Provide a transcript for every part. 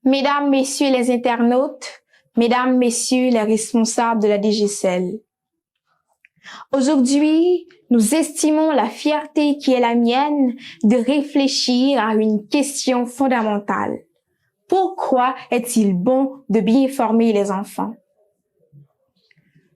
Mesdames, Messieurs les internautes, Mesdames, Messieurs les responsables de la DGCEL. Aujourd'hui, nous estimons la fierté qui est la mienne de réfléchir à une question fondamentale. Pourquoi est-il bon de bien former les enfants?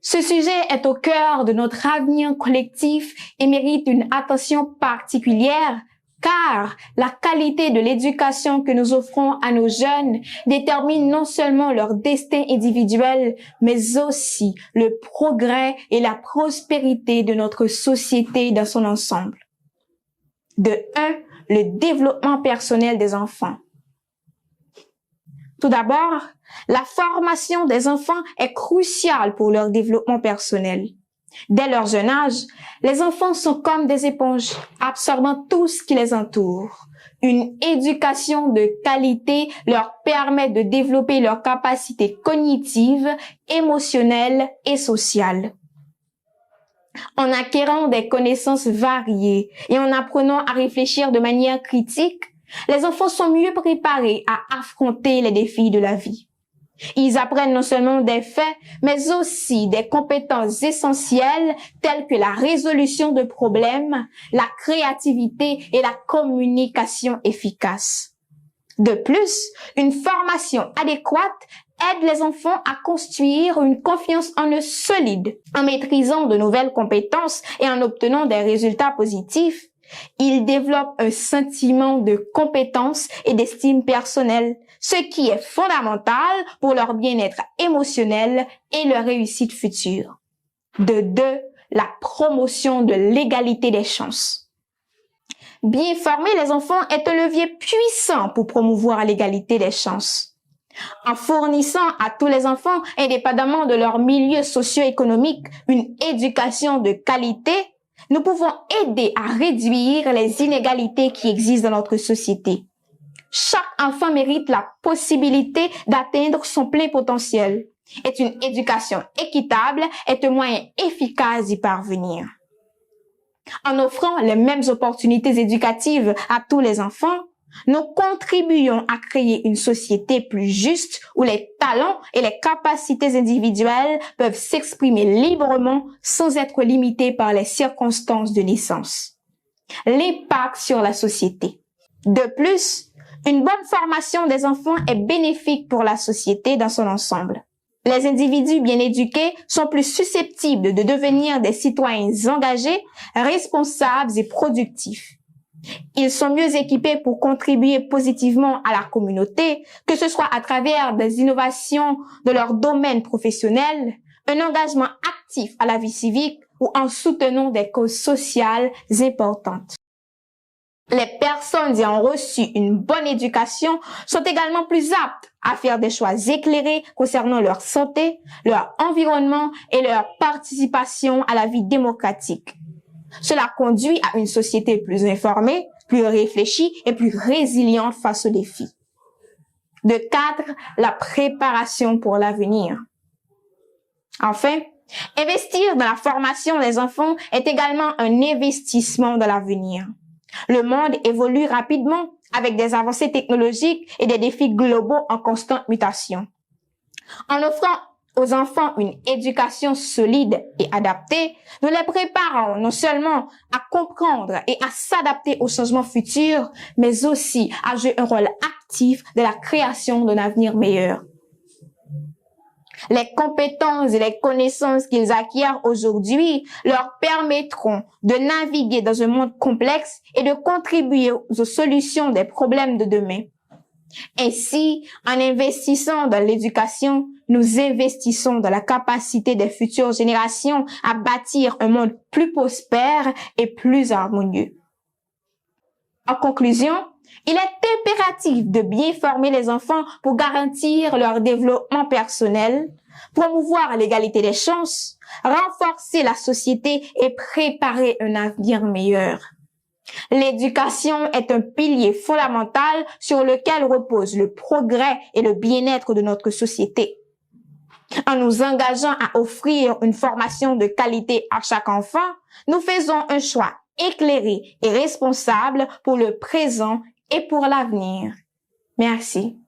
Ce sujet est au cœur de notre avenir collectif et mérite une attention particulière car la qualité de l'éducation que nous offrons à nos jeunes détermine non seulement leur destin individuel, mais aussi le progrès et la prospérité de notre société dans son ensemble. De 1, le développement personnel des enfants. Tout d'abord, la formation des enfants est cruciale pour leur développement personnel. Dès leur jeune âge, les enfants sont comme des éponges, absorbant tout ce qui les entoure. Une éducation de qualité leur permet de développer leurs capacités cognitives, émotionnelles et sociales. En acquérant des connaissances variées et en apprenant à réfléchir de manière critique, les enfants sont mieux préparés à affronter les défis de la vie. Ils apprennent non seulement des faits, mais aussi des compétences essentielles telles que la résolution de problèmes, la créativité et la communication efficace. De plus, une formation adéquate aide les enfants à construire une confiance en eux solide. En maîtrisant de nouvelles compétences et en obtenant des résultats positifs, ils développent un sentiment de compétence et d'estime personnelle, ce qui est fondamental pour leur bien-être émotionnel et leur réussite future. De 2, la promotion de l'égalité des chances. Bien former les enfants est un levier puissant pour promouvoir l'égalité des chances. En fournissant à tous les enfants, indépendamment de leur milieu socio-économique, une éducation de qualité, nous pouvons aider à réduire les inégalités qui existent dans notre société. Chaque enfant mérite la possibilité d'atteindre son plein potentiel. Et une éducation équitable est un moyen efficace d'y parvenir. En offrant les mêmes opportunités éducatives à tous les enfants, nous contribuons à créer une société plus juste où les talents et les capacités individuelles peuvent s'exprimer librement sans être limités par les circonstances de naissance. L'impact sur la société. De plus, une bonne formation des enfants est bénéfique pour la société dans son ensemble. Les individus bien éduqués sont plus susceptibles de devenir des citoyens engagés, responsables et productifs. Ils sont mieux équipés pour contribuer positivement à la communauté, que ce soit à travers des innovations de leur domaine professionnel, un engagement actif à la vie civique ou en soutenant des causes sociales importantes. Les personnes ayant reçu une bonne éducation sont également plus aptes à faire des choix éclairés concernant leur santé, leur environnement et leur participation à la vie démocratique. Cela conduit à une société plus informée, plus réfléchie et plus résiliente face aux défis. De 4, la préparation pour l'avenir. Enfin, investir dans la formation des enfants est également un investissement dans l'avenir. Le monde évolue rapidement avec des avancées technologiques et des défis globaux en constante mutation. En offrant aux enfants une éducation solide et adaptée, nous les préparons non seulement à comprendre et à s'adapter aux changements futurs, mais aussi à jouer un rôle actif de la création d'un avenir meilleur. Les compétences et les connaissances qu'ils acquièrent aujourd'hui leur permettront de naviguer dans un monde complexe et de contribuer aux solutions des problèmes de demain. Ainsi, en investissant dans l'éducation, nous investissons dans la capacité des futures générations à bâtir un monde plus prospère et plus harmonieux. En conclusion, il est impératif de bien former les enfants pour garantir leur développement personnel, promouvoir l'égalité des chances, renforcer la société et préparer un avenir meilleur. L'éducation est un pilier fondamental sur lequel repose le progrès et le bien-être de notre société. En nous engageant à offrir une formation de qualité à chaque enfant, nous faisons un choix éclairé et responsable pour le présent et pour l'avenir. Merci.